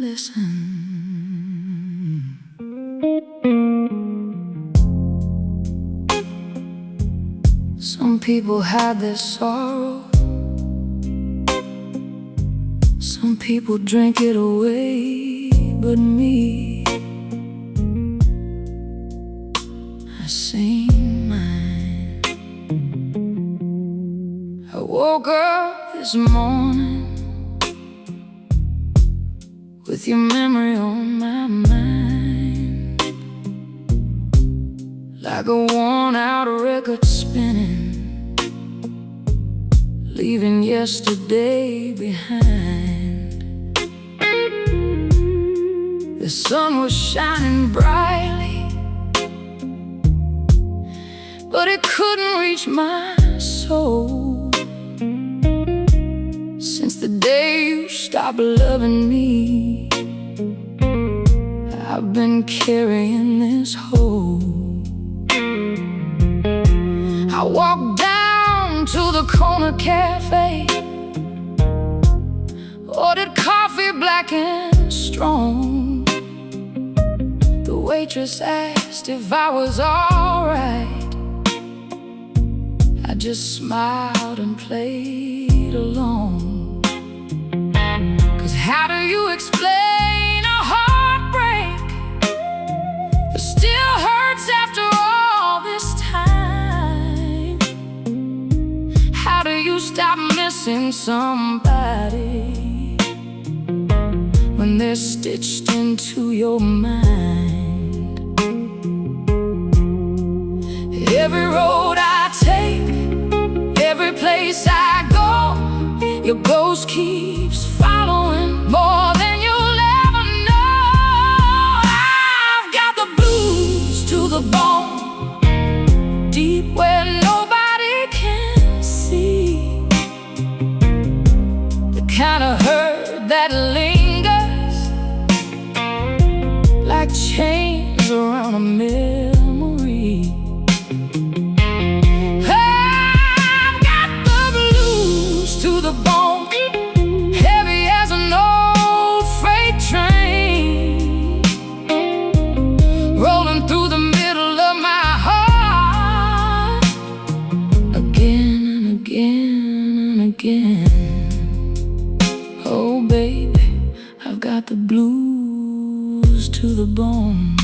Listen. Some people hide their sorrow. Some people drink it away. But me, I sing mine. I woke up this morning with your memory on my mind, like a worn-out record spinning, leaving yesterday behind. The sun was shining brightly, but it couldn't reach my soul. Since the day you stopped loving me, I've been carrying this hole. I walked down to the corner cafe, ordered coffee black and strong. The waitress asked if I was alright. I just smiled and played along. 'Cause how do you explain a heartbreak that still hurts after all this time? How do you stop missing somebody when they're stitched into your mind? Every road I take, every place I go, your ghost keeps following more than you'll ever know. I've got the blues to the bone, deep where nobody can see. The kind of hurt that lingers like chains around a memory. I've got the blues to the bone, heavy as an old freight train, rolling through the middle of my heart, again and again and again. Oh baby, I've got the blues to the bone.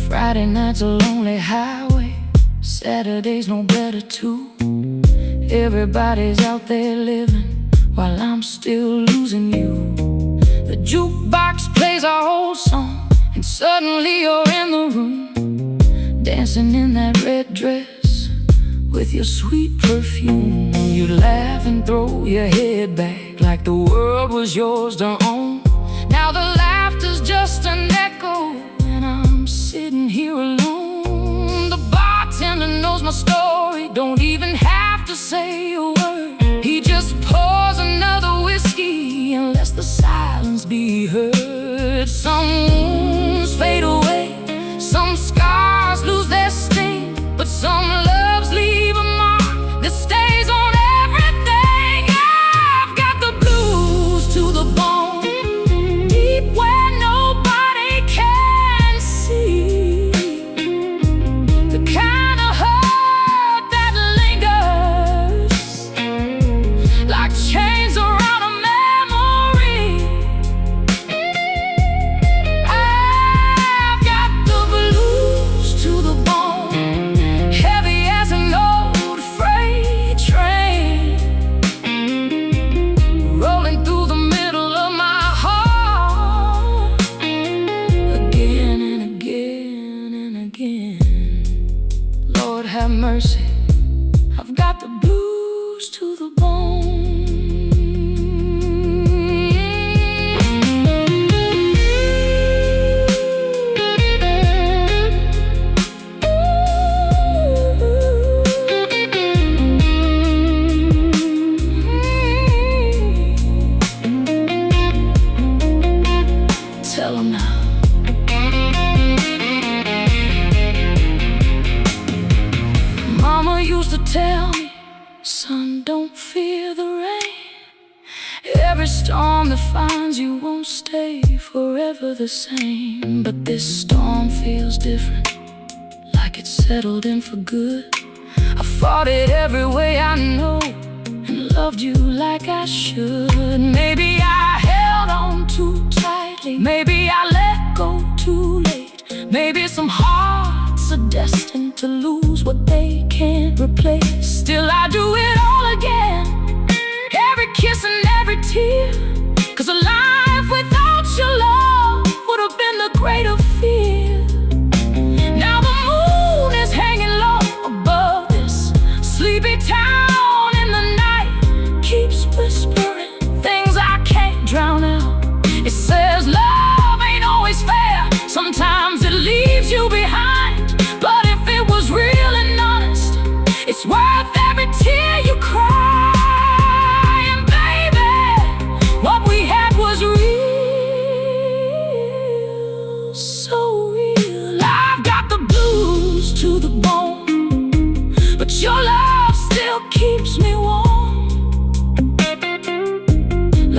Friday night's a lonely highway, Saturday's no better too. Everybody's out there living while I'm still losing you. The jukebox plays our old song, and suddenly you're in the room, dancing in that red dress with your sweet perfume. You laugh and throw your head back like the world was yours to own. Now the laughter's just an echo, and I'm sitting here alone. The bartender knows my story, don't even have to say a word. He just pours another whiskey and lets the silence be heard. Some wounds fade away, some scars lose their sting, but some loves leave a mark that stays on everything. I've got the blues to the bone, deep where nobody can see. The kind of hurt that lingers like chains around a memory. I've got the blues to the bone, heavy as an old freight train, rolling through the middle of my heart, again and again and again. Lord have mercy, I've got the blues to the bone. Tell 'em now. won't stay forever the same, but this storm feels different, like it's settled in for good. I fought it every way I know, and loved you like I should. Maybe I held on too tightly, maybe I let go too late. Maybe some hearts are destined to lose what they can't replace. Still I do it all again, every kiss and every tear, 'cause a life without your love would have been the greater fear. Now the moon is hanging low above this sleepy town, and the night keeps whispering things I can't drown out. It says love ain't always fair, sometimes it leaves you behind. But if it was real and honest, it's worth every tear you cry. And baby, what we had was real, so real. I've got the blues to the bone, but your love still keeps me warm,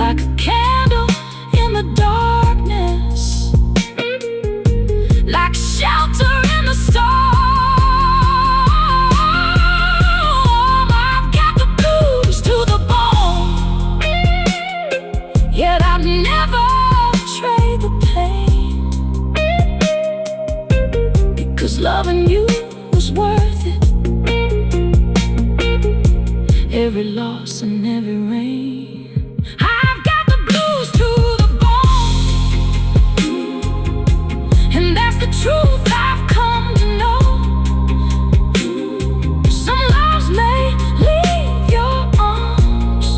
like a candle in the darkness, like shelter in the storm. I've got the blues to the bone, yet I'd never trade the pain, because loving you was worth it. Every loss and every rain, I've got the blues to the bone, and that's the truth I've come to know. Some loves may leave your arms,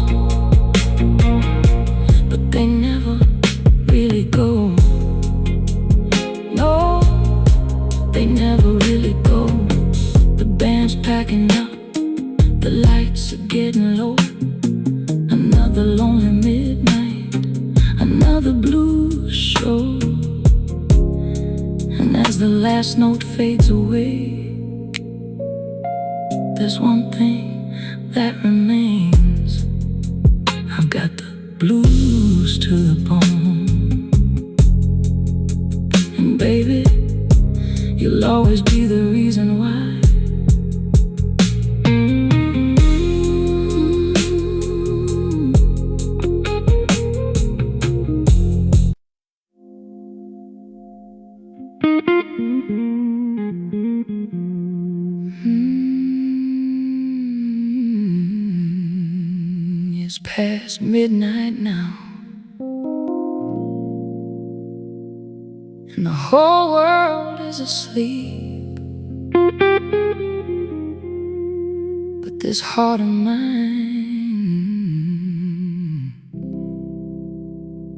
but they never really go. No, they never really go. The band's packing up, the lights are getting low. Another lonely midnight, another blues show. And as the last note fades away, there's one thing that remains. I've got the blues to the bone. And baby, you'll always be the reason why. It's past midnight now, and the whole world is asleep, but this heart of mine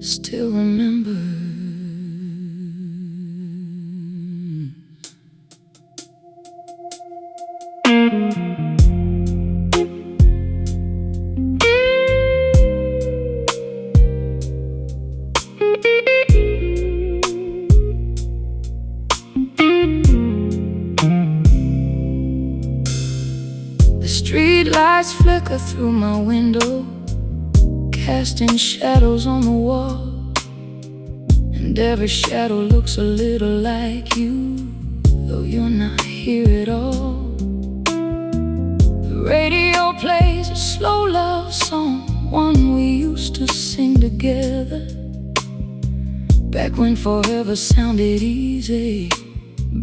still remembers. Street lights flicker through my window, casting shadows on the wall, and every shadow looks a little like you, though you're not here at all. The radio plays a slow love song, one we used to sing together, back when forever sounded easy,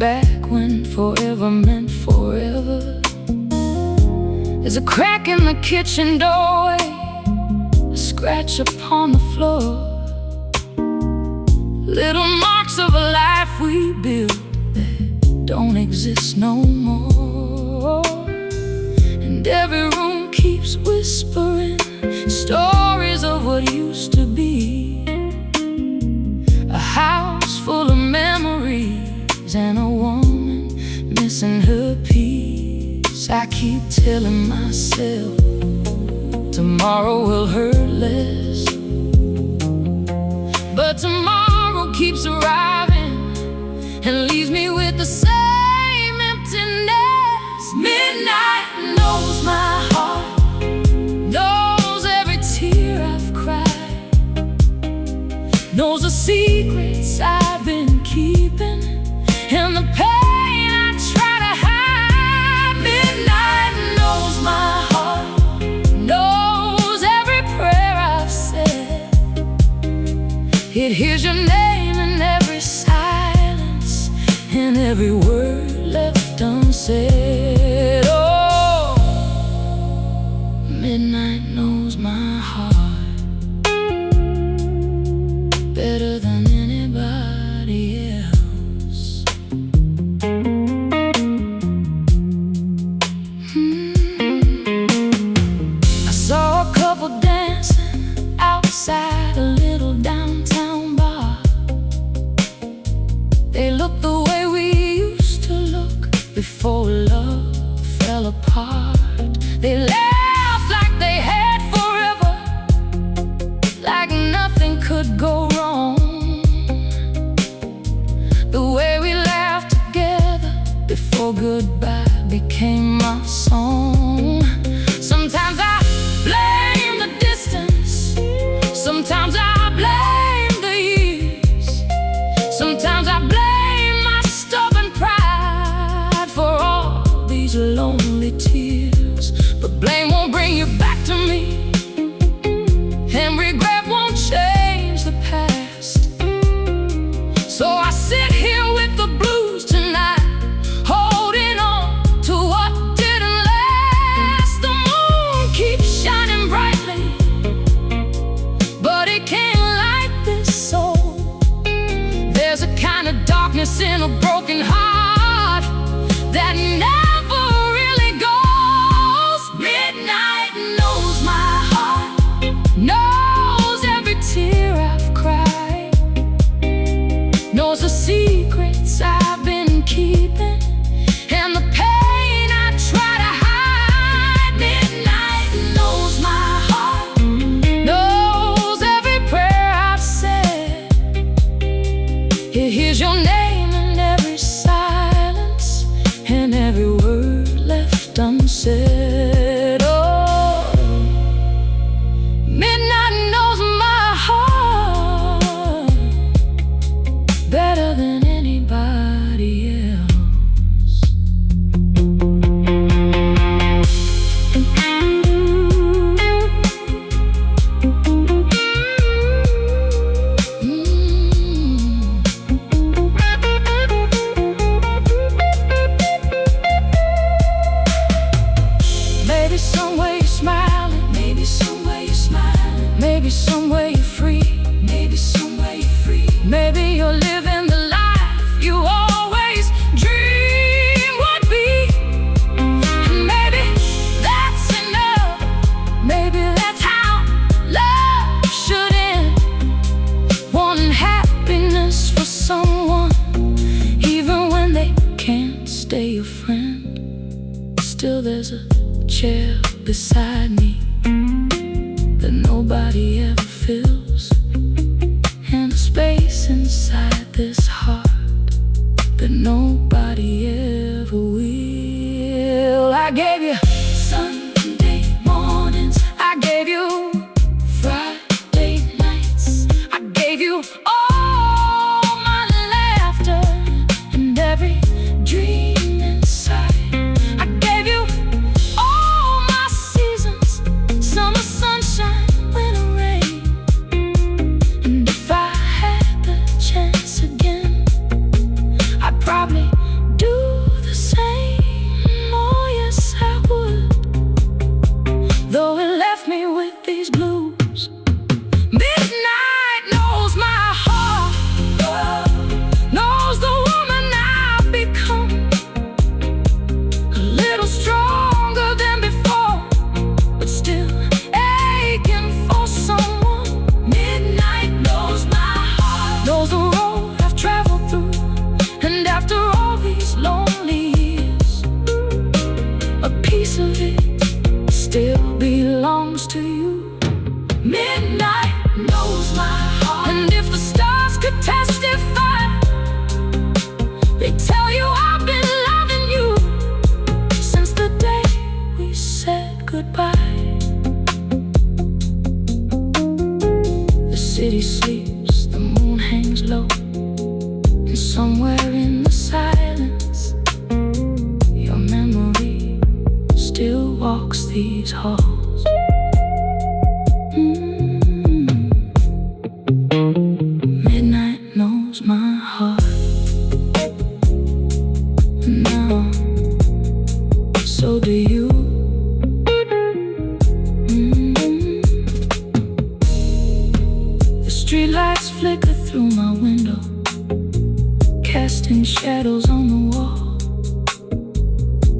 back when forever meant forever. There's a crack in the kitchen doorway, a scratch upon the floor, little marks of a life we built that don't exist no more. And every room keeps whispering stories of what used to be, a house full of memories and a woman missing her piece. I keep telling myself tomorrow will hurt less, but tomorrow keeps arriving and leaves me with the same emptiness. Midnight knows my heart, knows every tear I've cried, knows the secrets I've been keeping, and the pain I try to hide. Midnight knows my heart, knows every prayer I've said. It hears your name in every silence, in every word left unsaid. Oh, midnight knows my heart better than anybody else. I saw a couple dancing outside a little downtown bar. They looked the way we used to look before love fell apart. They laughed like they had forever, like nothing could go wrong. The way we laughed together before goodbye became my song. Sometimes I blame the distance, sometimes I blame the years, sometimes I blame my stubborn pride for all these lonely tears. But blame won't bring you back to me, and regret won't change the past. So I sit here with the blues tonight, holding on to what didn't last. The moon keeps shining brightly, but it can't light this soul. There's a kind of darkness in a broken heart that never really goes. Midnight knows my heart, knows every tear I've cried, knows the secrets I've been keeping, and the pain I try to hide. Midnight knows my heart, knows every prayer I've said. It hears your name in every silence, and every word left unsaid. Oh, midnight knows my heart better than anybody else. Maybe somewhere you're smiling, maybe somewhere you're smiling, maybe somewhere you're free, maybe somewhere you're free. Maybe you're living the life you always dreamed would be, and maybe that's enough. Maybe that's how love should end. Wanting happiness for someone, even when they can't stay your friend. Still there's a chair beside me that nobody ever fills, and a space inside this heart that nobody ever will. I gave you Sunday mornings, I gave you Friday nights, I gave you all my laughter and every dream inside. I gave you all my seasons, summer sunshine, winter rain. And if I had the chance again, I'd probably do the same. Oh yes, I would. Though it left me with these blues. Midnight knows my heart, knows the woman I've become, a little stronger than before, but still aching for someone. Midnight knows my heart, knows the road I've traveled through, and after all these lonely years, a piece of it still belongs to you. Midnight knows my heart, and if the stars could testify, they tell you I've been loving you since the day we said goodbye. The city sleeps, the moon low, and somewhere in the silence, your memory still walks these halls. Midnight knows my heart now, so do you. The streetlights flicker through my window, casting shadows on the wall,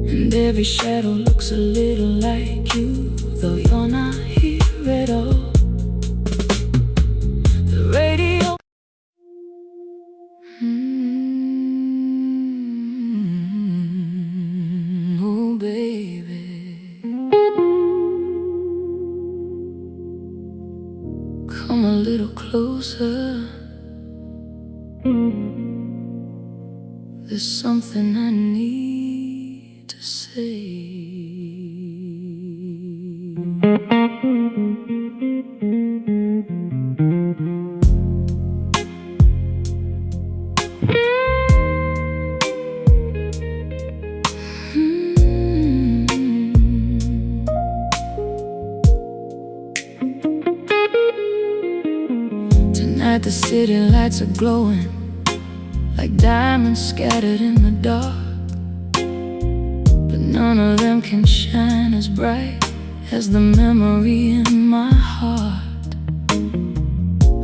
and every shadow looks a little like you, though you're not here at all. The radio oh baby, come a little closer. There's something I need to say. Tonight the city lights are glowing like diamonds scattered in the dark, but none of them can shine as bright as the memory in my heart.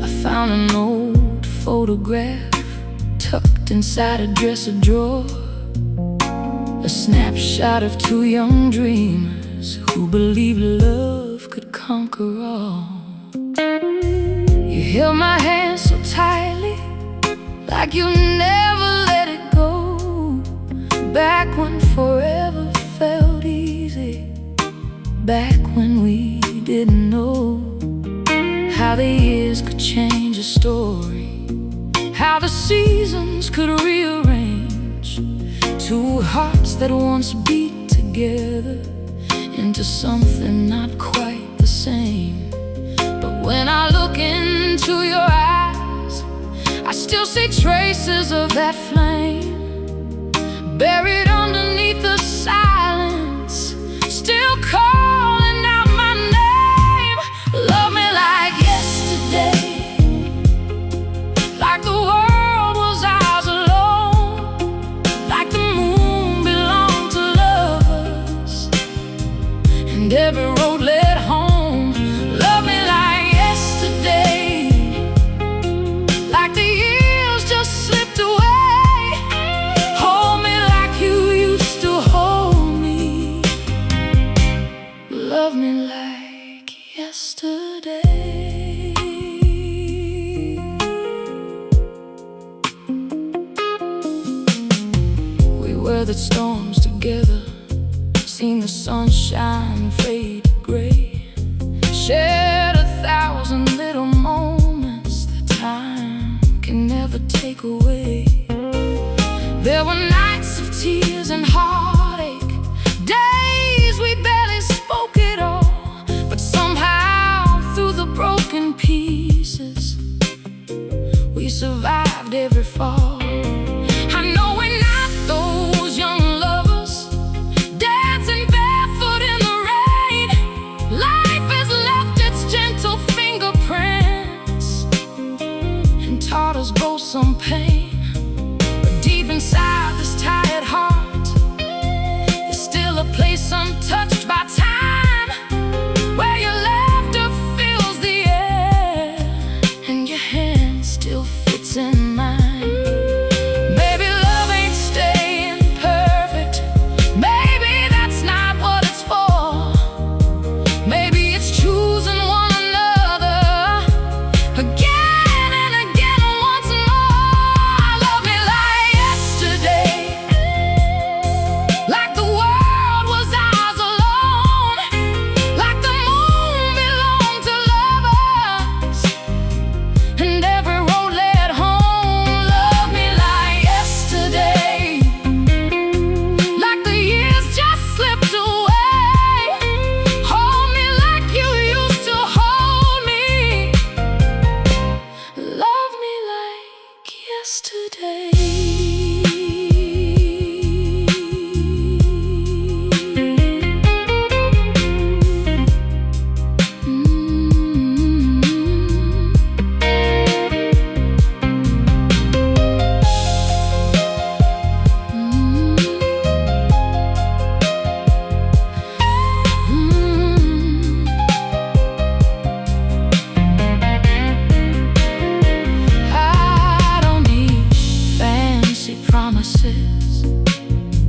I found an old photograph tucked inside a dresser drawer, a snapshot of two young dreamers who believed love could conquer all. You held my hand so tightly, like you never let it go. Back when forever felt easy, back when we didn't know how the years could change a story, how the seasons could rearrange two hearts that once beat together into something not quite the same. But when I look into your eyes, I still see traces of that flame, buried underneath the silence, still calling out my name. Love me like yesterday, like the world was ours alone, like the moon belonged to lovers, and every road led home. Love me like yesterday, like the years just slipped away. Hold me like you used to hold me. Love me like yesterday. We weathered storms together, seen the sunshine fade to gray, shared 1,000 little moments that time can never take away. There were nights of tears and heartache, days we barely spoke at all, but somehow through the broken pieces we survived every fall. I know we're not those young lovers dancing barefoot in the rain. Life has left its gentle fingerprints and taught us both some pain. But deep inside this tired heart, there's still a place untouched by time, where your laughter fills the air and your hand still fits in mine. Baby, love ain't staying perfect. Maybe that's not what it's for. Maybe it's choosing one another again and again once more. Love me like yesterday, like the world was ours alone, like the moon belonged to lovers, and every road led home. yesterday.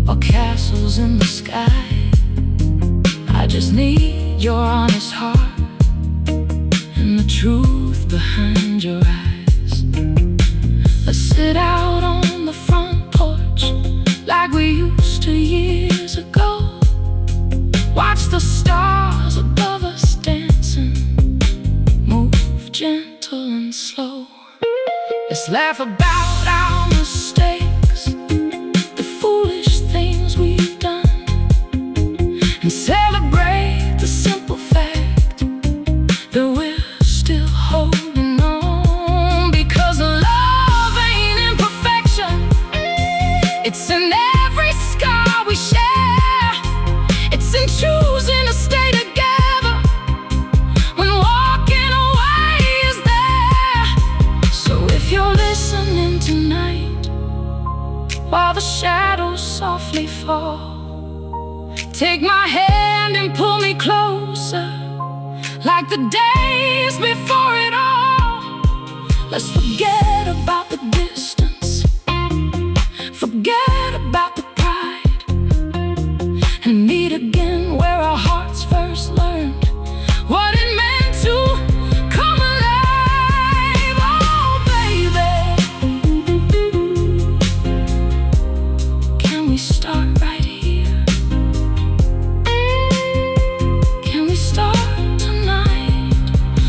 Or castles in the sky. I just need your honest heart and the truth behind your eyes. Let's sit out on the front porch like we used to years ago. Watch the stars above us dancing, move gentle and slow. Let's laugh about our mistakes, the foolish things we've done, and celebrate the simple fact that we're still holding on. Because love ain't imperfection, it's in every scar we share. It's in choosing to stay together when walking away is there. So if you're listening tonight, while the shadows softly fall, take my hand and pull me closer, like the days before it all. Let's forget about the distance, forget about the pride, and meet again where our hearts first learned what it meant to come alive. Oh baby, can we start right here? Can we start tonight?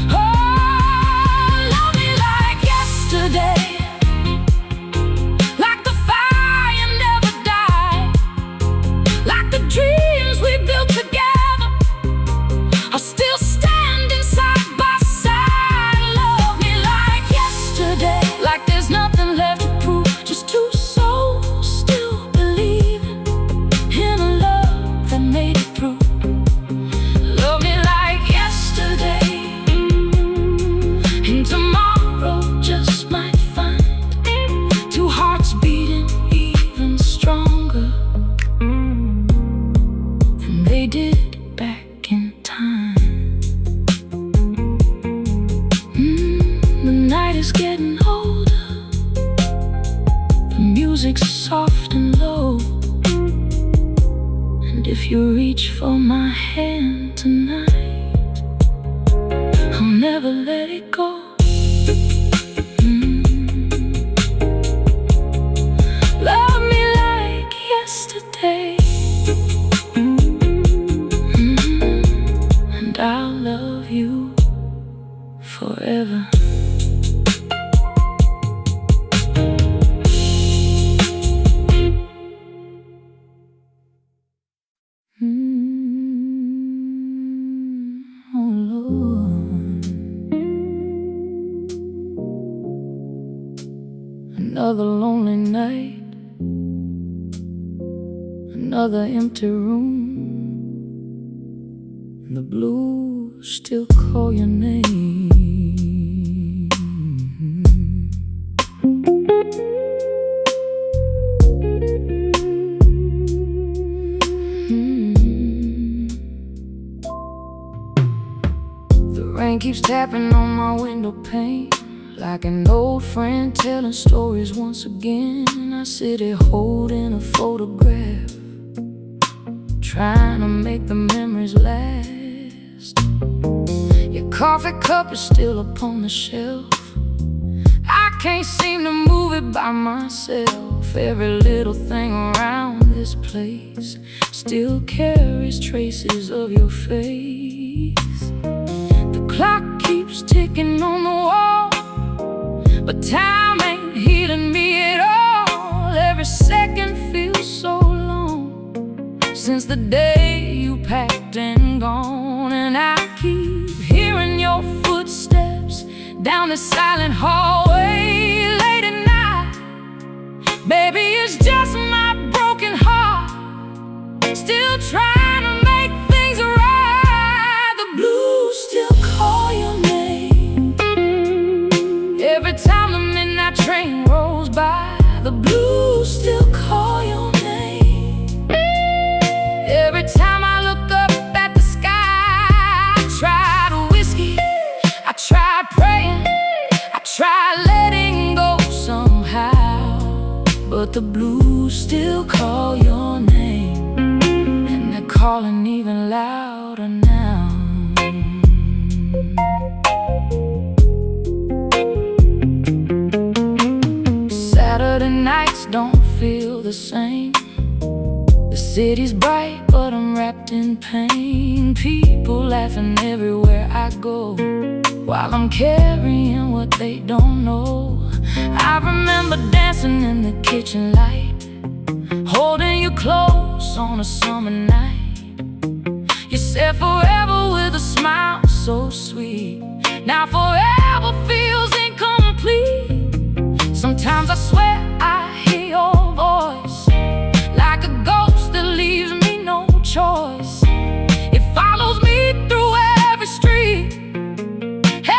Oh, love me like yesterday, like the fire never died, like the dreams we built together are still standing side by side. Love me like yesterday, like there's nothing left to prove, just two souls still believing in a love that made it through. Love me like yesterday, and tomorrow just might find two hearts beating even stronger than they did back in time. The night is getting older, the music's soft and low, and if you reach for my hand tonight, I'll never let it go. Love me like yesterday, and I'll love you forever. Oh Lord, another lonely night, another empty room, and the blues still call your name. The rain keeps tapping on my window pane, like an old friend telling stories once again. I sit here holding a photograph, trying to make the memories last. Your coffee cup is still upon the shelf, I can't seem to move it by myself. Every little thing around this place still carries traces of your face. The clock keeps ticking on the wall, but time ain't healing me at all. Every second feels so long since the day you packed and gone, and I keep hearing your footsteps down the silent hallway late at night. the blues still call your name. Every time I look up at the sky, I tried whiskey, I tried praying, I tried letting go somehow, but the blues still call your name, and they're calling even louder now. Saturday nights don't feel the same. The city's bright, but I'm wrapped in pain. People laughing everywhere I go, while I'm carrying what they don't know. I remember dancing in the kitchen light, holding you close on a summer night. You said forever with a smile so sweet. Now forever feels incomplete. Sometimes I swear I hear your voice, like a ghost that leaves me no choice. It follows me through every street,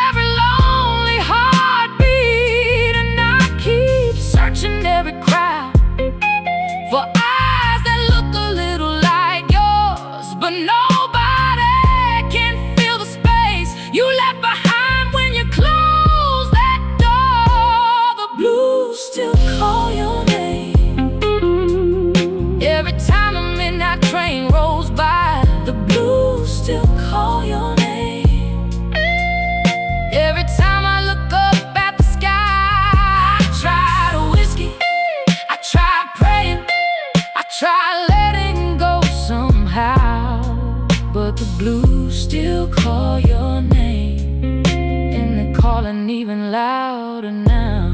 every lonely heartbeat, and I keep searching every crowd for eyes that look a little like yours, but nobody can fill the space you left behind when you close that door. The blues still call your name. Every time a midnight train rolls by, the blues still call your name. Every time I look up at the sky, I tried whiskey, I tried praying, I tried letting go somehow, but the blues still call your name, and they're calling even louder now.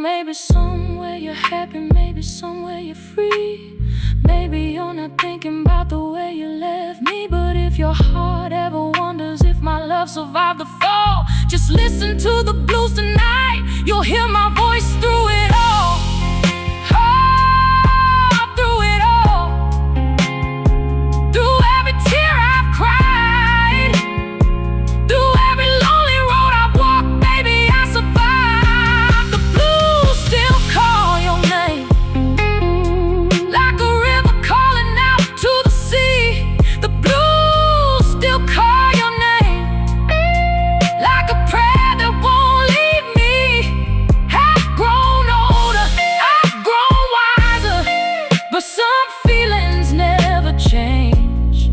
Maybe somewhere you're happy, maybe somewhere you're free. Maybe you're not thinking about the way you left me. But if your heart ever wonders if my love survived the fall, just listen to the blues tonight. You'll hear my voice through it all. Oh, through it all. Through every tear I've cried, through every lonely road I've walked, baby, I survived. The blues still call your name, like a river calling out to the sea. The blues still call your name, like a prayer that won't leave me. I've grown older, I've grown wiser, but some feelings never change.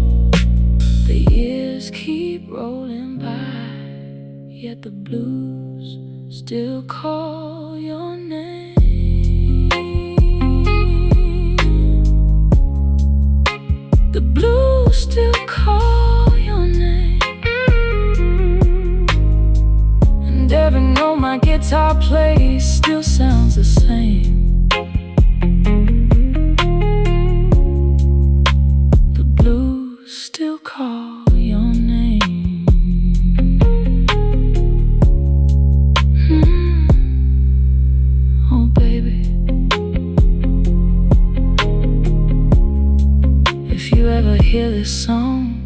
The years keep rolling by, yet the blues still call your name. The blues still call your name, and every note my guitar plays still sounds the same. The blues still call your name. Oh baby, if you ever hear this song,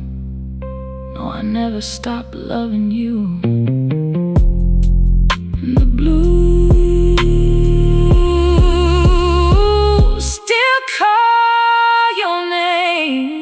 no, I never stopped loving you. And the blues still call your name.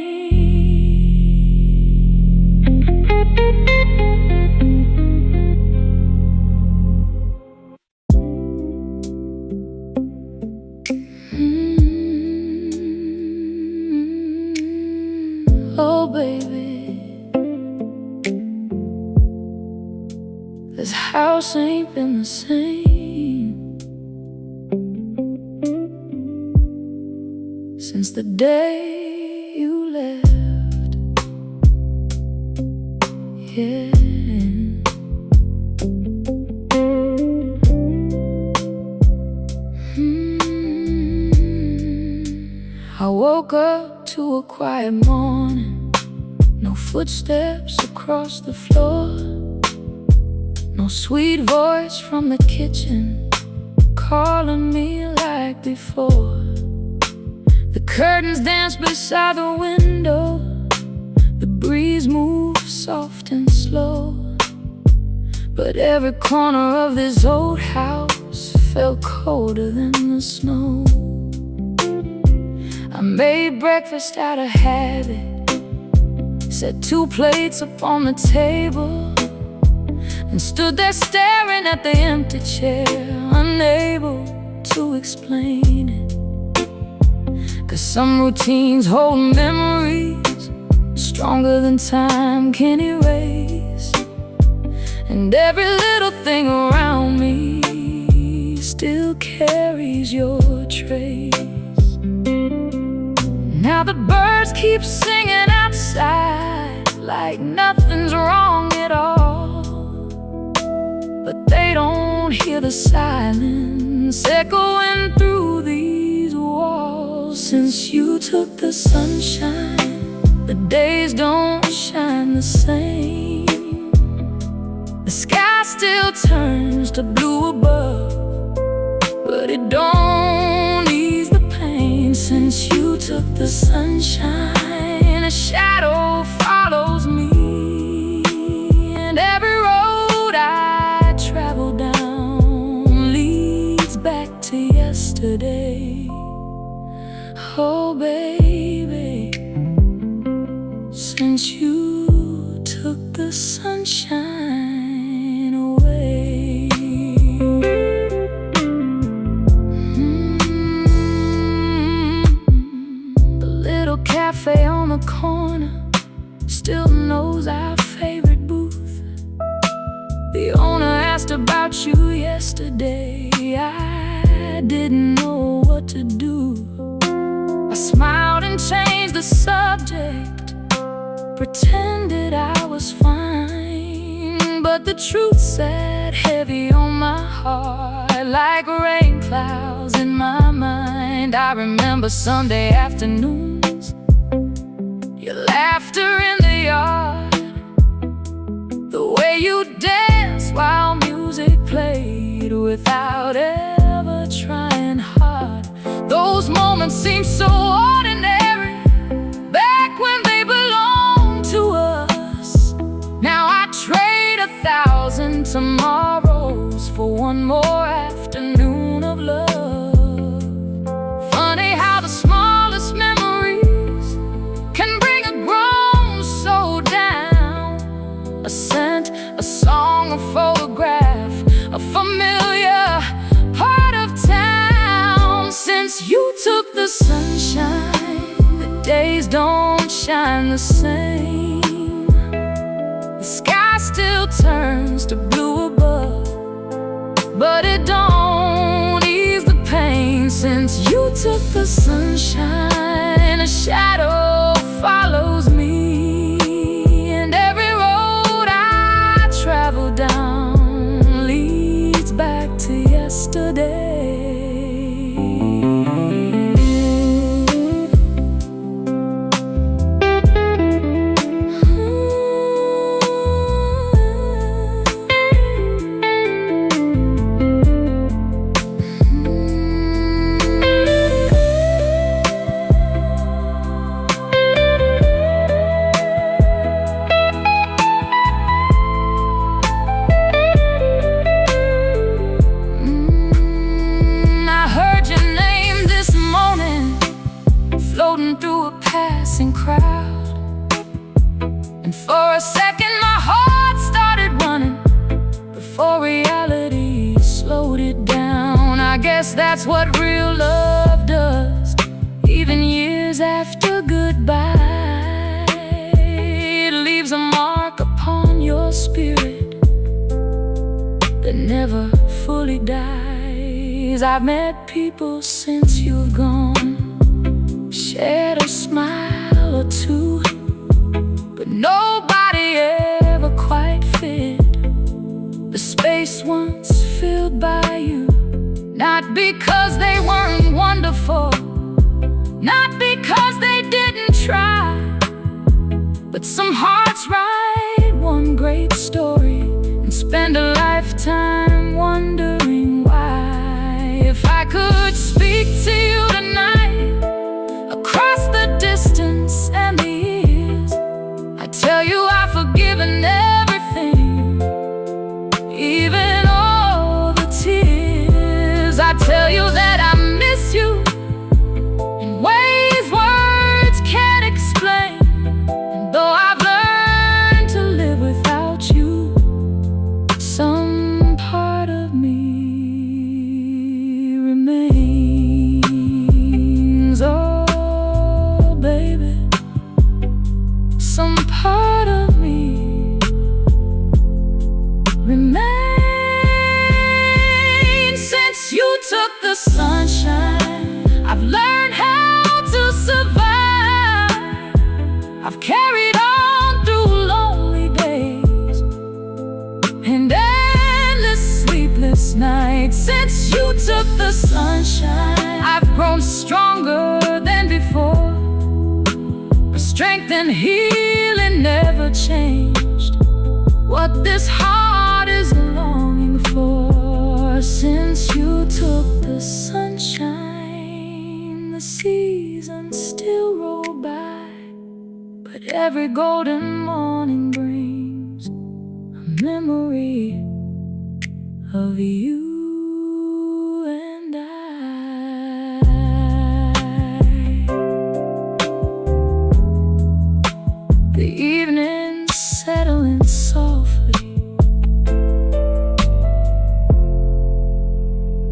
house ain't been the same since the day you left. Yeah. I woke up to a quiet morning, no footsteps across the floor, no sweet voice from the kitchen calling me like before. The curtains dance beside the window, the breeze moves soft and slow, but every corner of this old house felt colder than the snow. I made breakfast out of habit, set 2 plates upon the table, and stood there staring at the empty chair, unable to explain it. 'Cause some routines hold memories stronger than time can erase, and every little thing around me still carries your trace. Now the birds keep singing outside like nothing's wrong at all, but they don't hear the silence echoing through these walls. Since you took the sunshine, the days don't shine the same. The sky still turns to blue above, but it don't ease the pain. Since you took the sunshine, a shadow follows me, and every road I travel down leads back to yesterday. Oh baby, since you took the sunshine away. The little cafe on the corner still knows our favorite booth. The owner asked about you yesterday. I didn't know what to do. I smiled and changed the subject, pretended I was fine, but the truth sat heavy on my heart like rain clouds in my mind. I remember Sunday afternoons, your laughter in the yard, the way you danced while music played without ever trying hard. Those moments seem so ordinary back when they belonged to us. Now I trade 1,000 tomorrows for one more afternoon of love. Funny how the smallest memories can bring a grown soul down. A scent, a song, a photograph, a familiar part of town. Since you took the sunshine, the days don't shine the same. The sky still turns to blue above, but it don't ease the pain. Since you took the sunshine, a shadow follows me, and every road I travel down leads back to yesterday. Through a passing crowd, and for a second my heart started running before reality slowed it down. I guess that's what real love does, even years after goodbye. It leaves a mark upon your spirit that never fully dies. I've met people since you've gone, shared a smile or two, but nobody ever quite fit the space once filled by you. Not because they weren't wonderful, not because they didn't try, but some hearts write one great story and spend a lifetime wondering why. If I could speak to you tonight, across the distance and the years, I'd tell you I've forgiven everything, even all the tears. I'd tell you that I miss you in ways words can't explain. And though I've learned to live without you, some part of me remains. Oh, baby, some part of me remains. Since you took the sunshine, I've learned how to survive. I've carried on through lonely days and endless sleepless nights. Since you took the sunshine, I've grown stronger than before. Strength and healing never changed what this heart is longing for. Since you took the sunshine, the seasons still roll by, but every golden morning brings a memory of you and I. The evenings settling softly,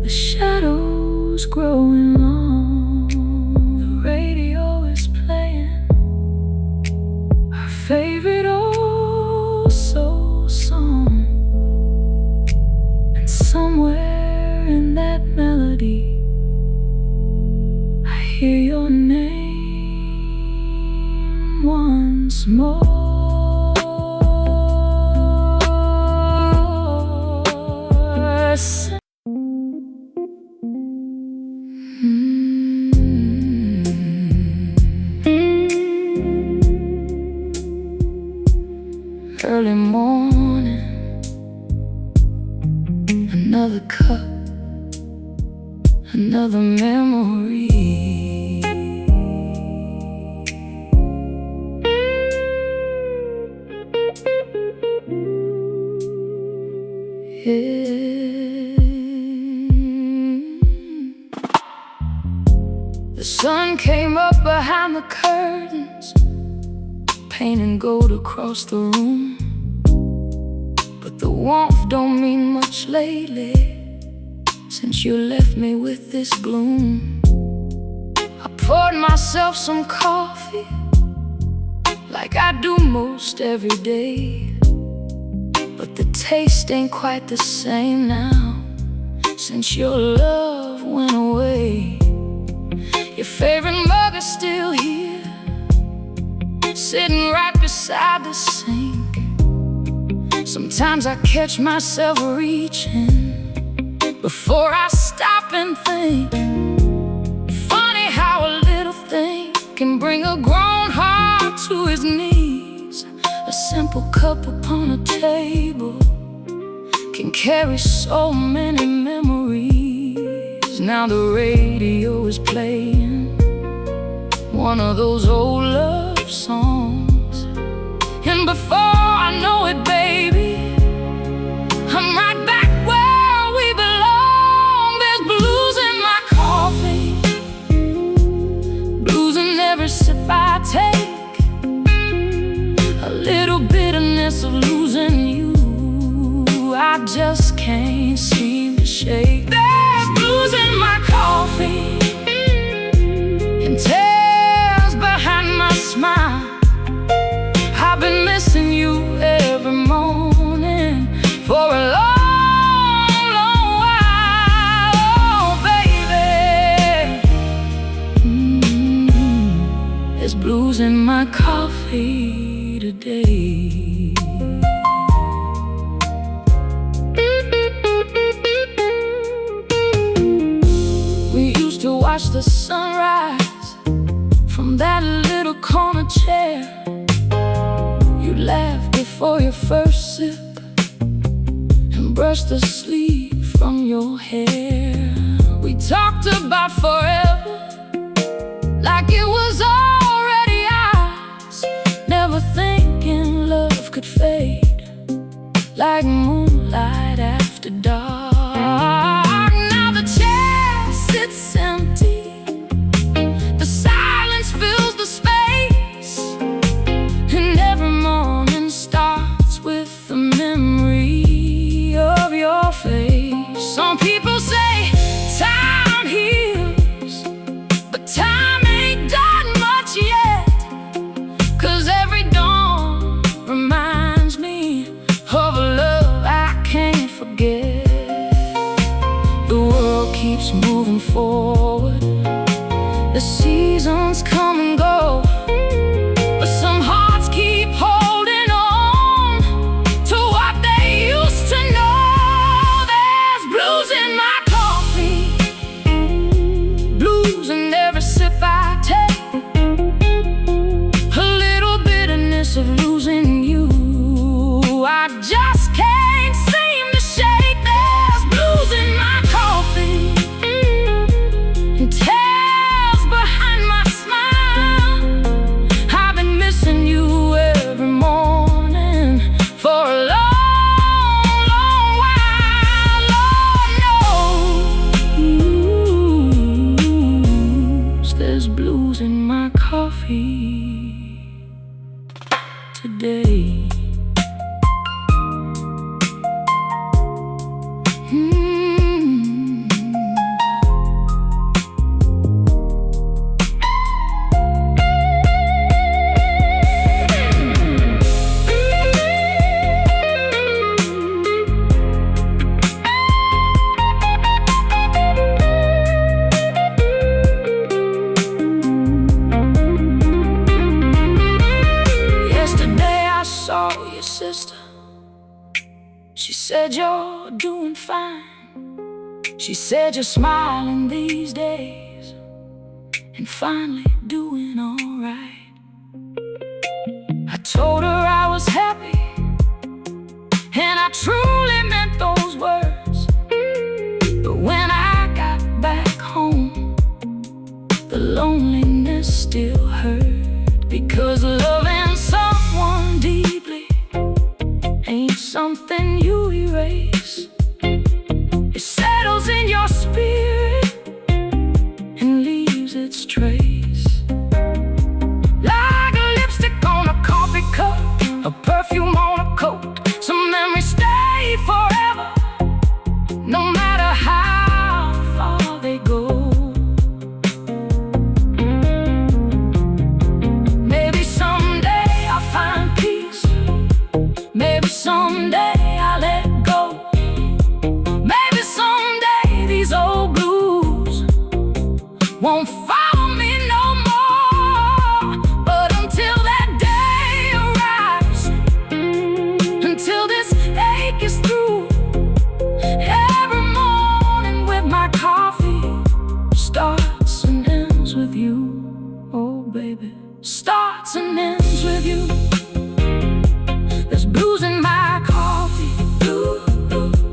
the shadows growing long. The radio is playing our favorite old soul song, and somewhere in that melody I hear your name once more. Early morning, another cup, another memory. The sun came up behind the curtains, painting gold across the room. But the warmth don't mean much lately, since you left me with this gloom. I poured myself some coffee, like I do most every day, but the taste ain't quite the same now, since your love went away. Your favorite mug is still here, sitting right beside the sink. Sometimes I catch myself reaching before I stop and think. Funny how a little thing can bring a grown heart to his knees. A simple cup upon a table can carry so many memories. Now the radio is playing one of those old love songs, and before I know it, baby, I'm right back where we belong. There's blues in my coffee, blues in every sip I take, a little bitterness of losing you I just can't seem to shake. There's blues in my coffee and tears behind my smile. I've been missing you coffee today. We used to watch the sunrise from that little corner chair. You laughed before your first sip and brushed the sleep from your hair. We talked about forever like it was already ours, never thinking love could fade like moonlight after dark. Now the chair sits empty, the silence fills the space, and every morning starts with the memory of your face. Some people say time heals, but time ain't done much yet, 'cause every dawn reminds me of a love I can't forget. The world keeps moving forward, the seasons come and go, but some hearts keep holding on to what they used to know. There's blues in my coffee, blues in every sip I take, a little bitterness of losing you I just can't seem to shake. There's blues in my coffee and tears behind my smile. I've been missing you every morning for a long, long while. Lord knows there's blues in my coffee today. Yesterday I saw your sister. She said you're doing fine. She said you're smiling these days and finally doing alright. I told her I was happy, and I truly meant those words. But when I got back home, the loneliness still hurt, because loving someone deeply ain't something you erase. It settles in your spirit and leaves its trace, like a lipstick on a coffee cup, a perfume on a coat. Some memories stay forever, no matter how far they go. Maybe someday I'll find peace, maybe someday I'll let go. Maybe someday these old blues won't follow me no more. But until that day arrives, until this ache is through, every morning with my coffee starts and ends with you. Oh baby, starts and ends with you. There's blues in my coffee,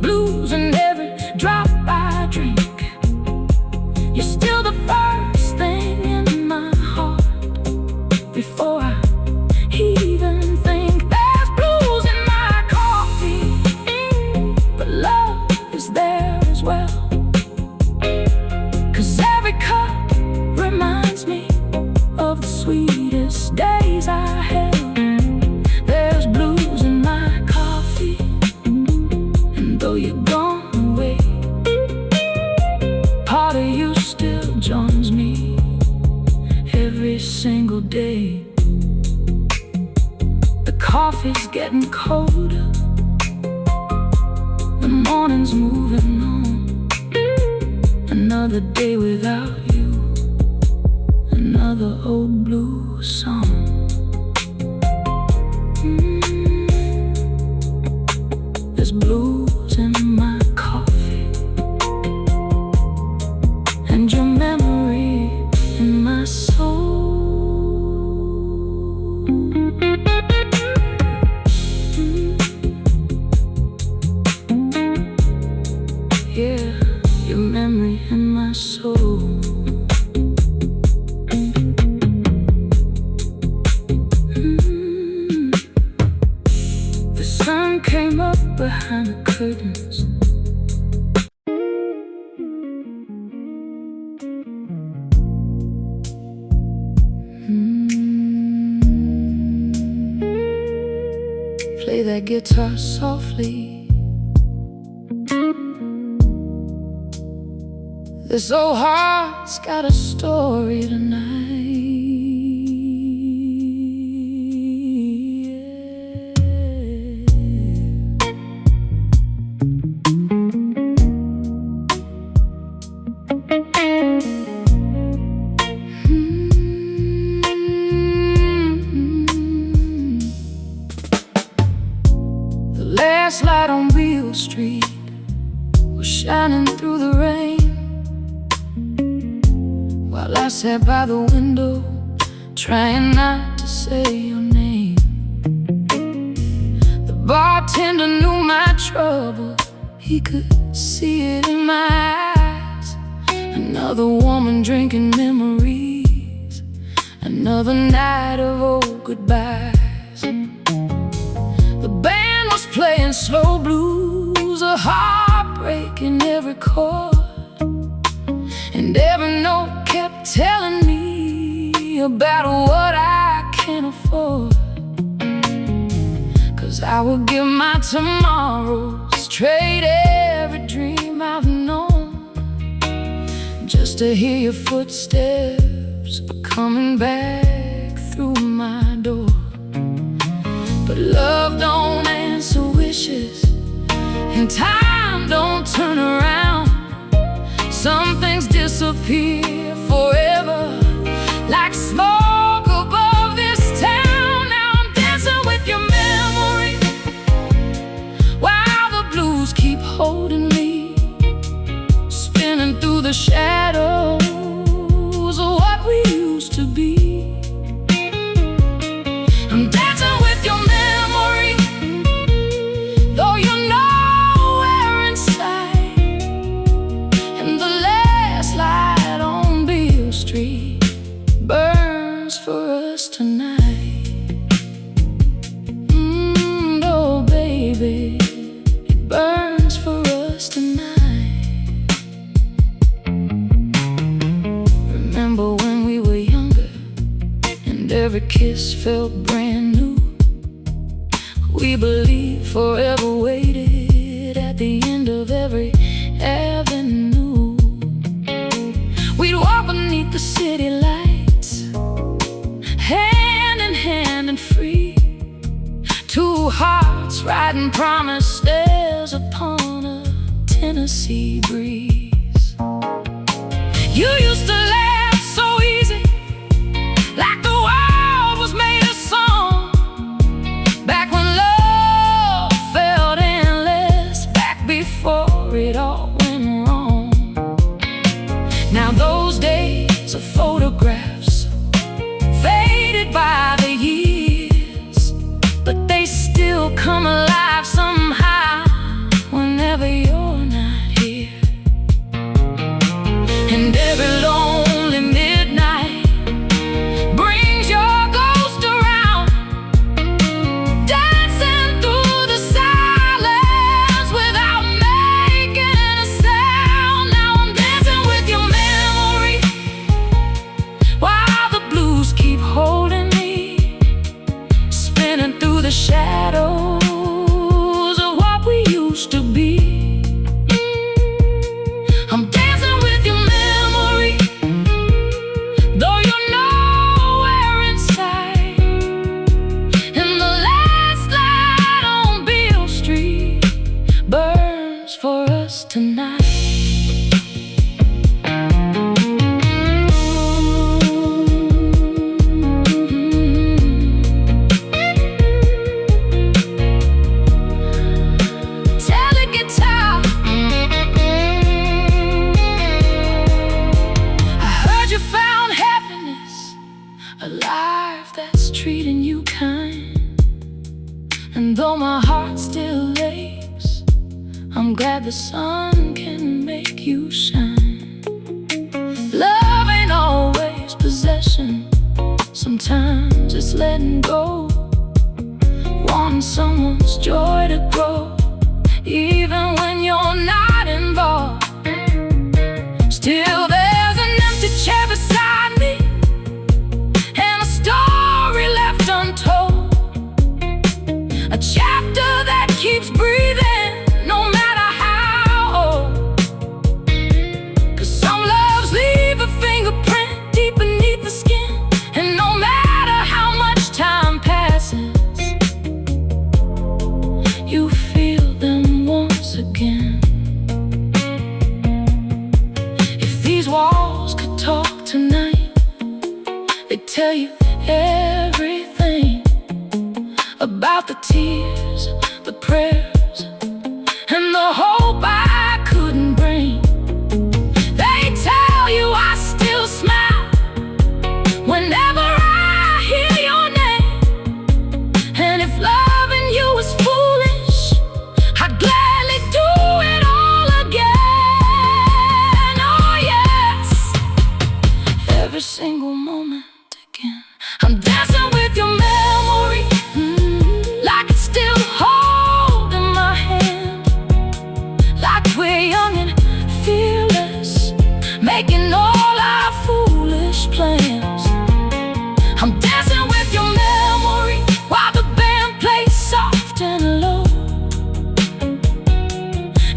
blues in every drop I drink. You're still the first thing in my heart before I even think. There's blues in my coffee, but love is there as well, 'cause every cup reminds me of the sweetest days I held. There's blues in my coffee, and though you're gone away, part of you still joins me every single day. The coffee's getting colder, the morning's moving on. Another day without you, another old blue song. your memory in my soul. The sun came up behind the curtains. Play that guitar softly. This old heart's got a story tonight. The last light on Beale Street was shining through the rain, while I sat by the window, trying not to say your name. The bartender knew my trouble, he could see it in my eyes. Another woman drinking memories, another night of old goodbyes. The band was playing slow blues, a heartbreak in every chord, and every note kept telling me about what I can't afford. 'Cause I would give my tomorrows, trade every dream I've known, just to hear your footsteps coming back through my door. But love don't answer wishes, and time don't turn around. Some things disappear forever, like smoke above this town. Now I'm dancing with your memory, while the blues keep holding me, spinning through the shadows of what we used to be. I'm dancing with your memory, though you're nowhere inside. And the last light on Beale Street burns for us tonight. Oh baby, it burns for us tonight. Remember when we were younger, and every kiss felt brand new. We believed forever waited at the end of every avenue. We'd walk beneath the city lights, hand in hand and free, two hearts riding promised stairs upon a Tennessee breeze. You used to laugh so easy, like the world was made of song, back when love felt endless, back before it all went wrong. Now those days are photographs, faded by the years, but they still come alive somehow whenever you're not here. And every lonely midnight brings your ghost around, dancing through the silence without making a sound. Now I'm dancing with your memory, while the blues keep holding me, spinning through the shadows you shine. Love ain't always possession, sometimes it's letting go. Wanting someone's joy to grow, even when you're not involved. Still there's an empty chair beside me, and a story left untold. A chapter that keeps breathing, no matter how old. 'Cause some loves leave a fingerprint deep beneath the skin, and no matter how much time passes, you feel them once again. If these walls could talk tonight, they'd tell you everything about the tears, the prayers, and the hope I couldn't bring. They tell you I still smile whenever I hear your name. And if loving you was foolish, I'd gladly do it all again. Oh yes, every single moment again. I'm dancing with your memory, like it's still holding my hand. Like we're young and fearless, making all our foolish plans. I'm dancing with your memory while the band plays soft and low.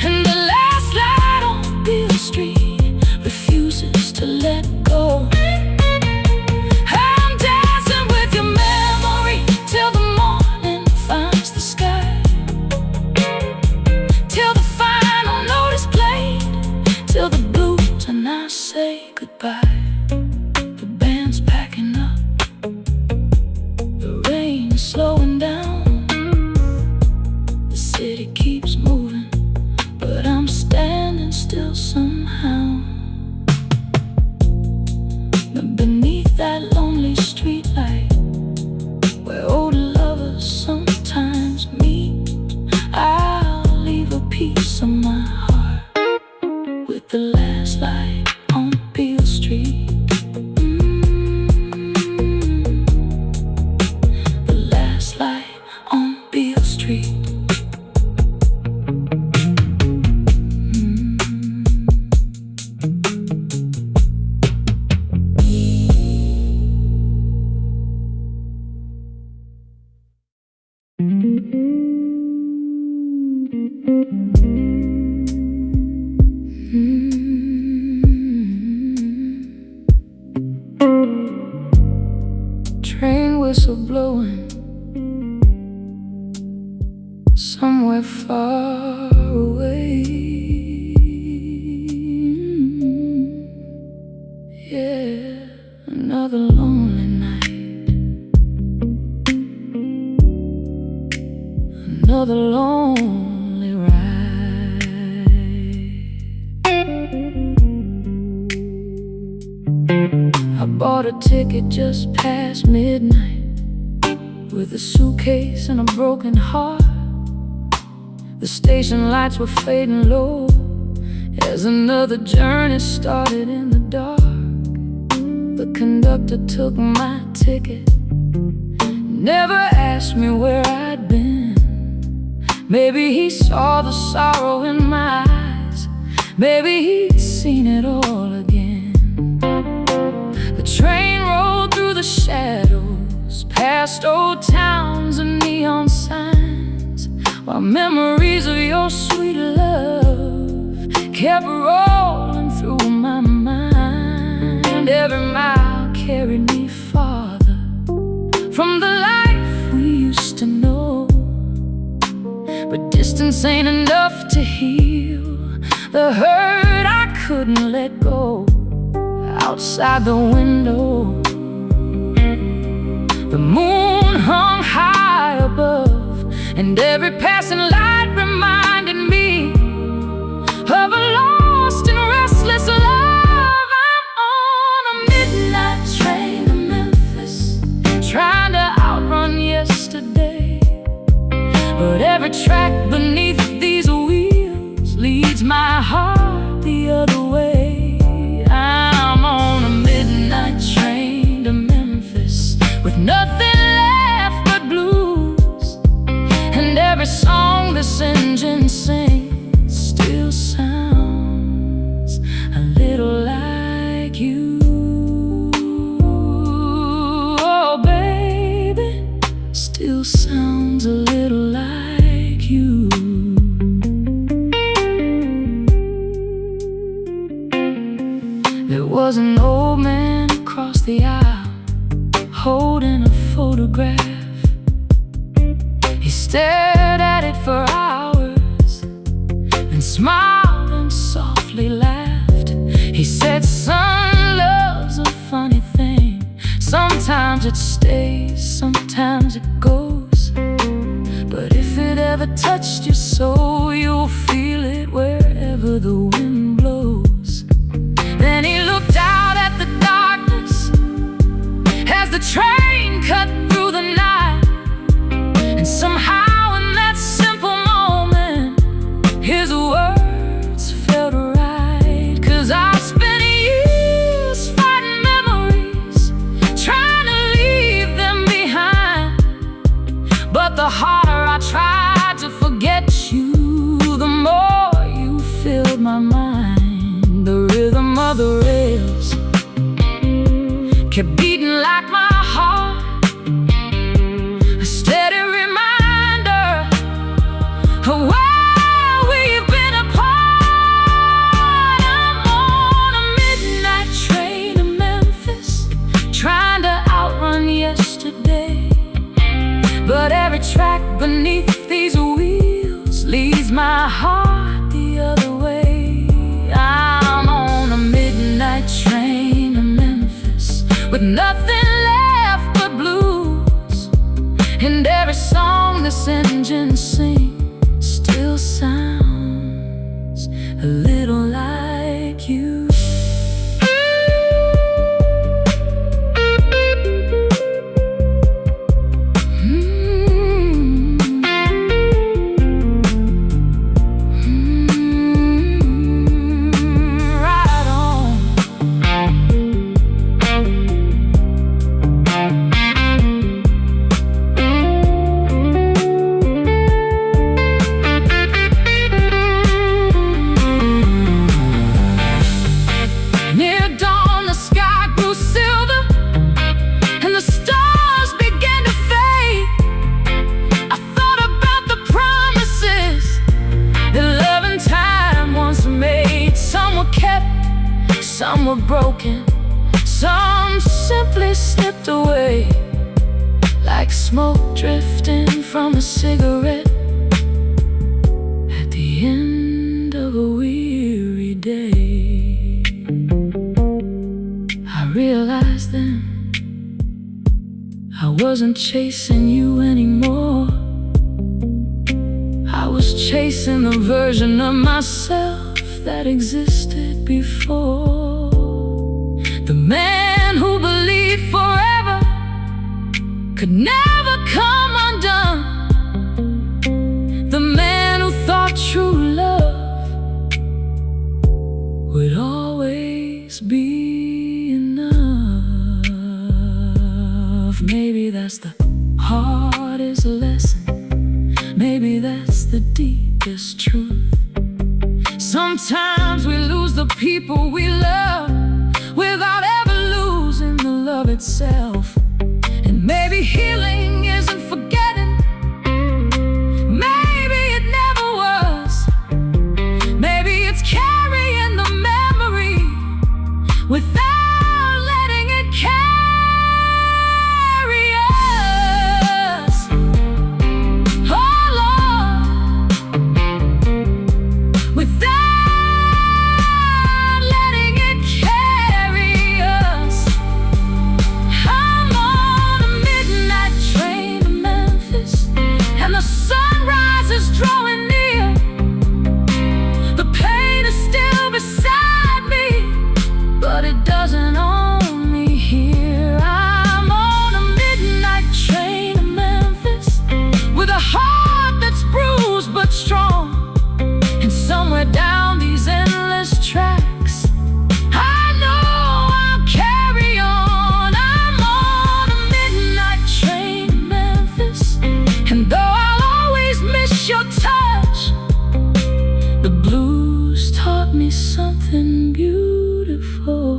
And the last light on Beale Street refuses to let go. I'm dancing with your memory till the morning finds the sky, till the final note is played, till the blues and I say goodbye. The band's packing up, the rain is slowing down. The city keeps moving, but I'm standing still somehow. But beneath that lonely streetlight, where old lovers sometimes meet, I'll leave a piece of my heart with the last light on Beale Street. The last light on Beale Street. Train whistle blowing somewhere far away. Yeah, another lonely night, another lonely ride. I bought a ticket just past midnight, with a suitcase and a broken heart. The station lights were fading low as another journey started in the dark. The conductor took my ticket, never asked me where I'd been. Maybe he saw the sorrow in my eyes, maybe he'd seen it all again. The train rolled through the shadows, past old towns and neon signs, while memories of your sweet love kept rolling through my mind. Every mile carried me farther from the life we used to know. But distance ain't enough to heal the hurt I couldn't let go. Outside the window, the moon hung high above, and every passing light reminded me of a lost and restless love. I'm on a midnight train to Memphis, trying to outrun yesterday. But every track beneath these wheels leads my heart the other There was an old man across the aisle, holding a photograph. He stared at it for hours, then smiled and softly laughed. He said, "Son, love's a funny thing. Sometimes it stays, sometimes it goes. But if it ever touched your soul, you'll feel it wherever the wind blows." Then he looked out at the darkness as the train cut through the night. And somehow in that simple moment, his words felt right. 'Cause I spent years fighting memories, trying to leave them behind. But the harder I tried to forget you, the more you filled my mind. The rhythm of the rails kept beating like my heart, a steady reminder of where we've been apart. I'm on a midnight train to Memphis, trying to outrun yesterday. But every track beneath these wheels leads my heart the other way. I'm on a midnight train to Memphis, with nothing left but blues. And every song this engine sings still sounds a little like you. Some were broken, some simply slipped away, like smoke drifting from a cigarette at the end of a weary day. I realized then I wasn't chasing you anymore. I was chasing the version of myself that existed before. The man who believed forever could never come undone. The man who thought true love would always be enough. Maybe that's the hardest lesson. Maybe that's the deepest truth. Sometimes we lose the people we love without ever losing the love itself. And maybe healing isn't forgetting. Maybe it never was. Maybe it's carrying the memory without letting it carry us. Oh Lord, without down these endless tracks, I know I'll carry on. I'm on a midnight train to Memphis, and though I'll always miss your touch, the blues taught me something beautiful,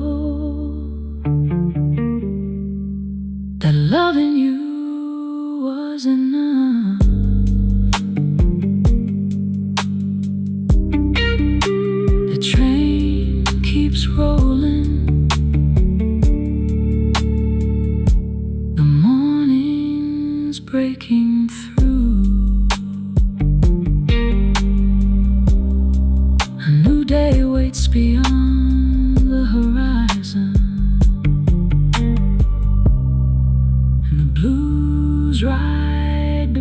that loving you was enough. The train keeps rolling, blues ride.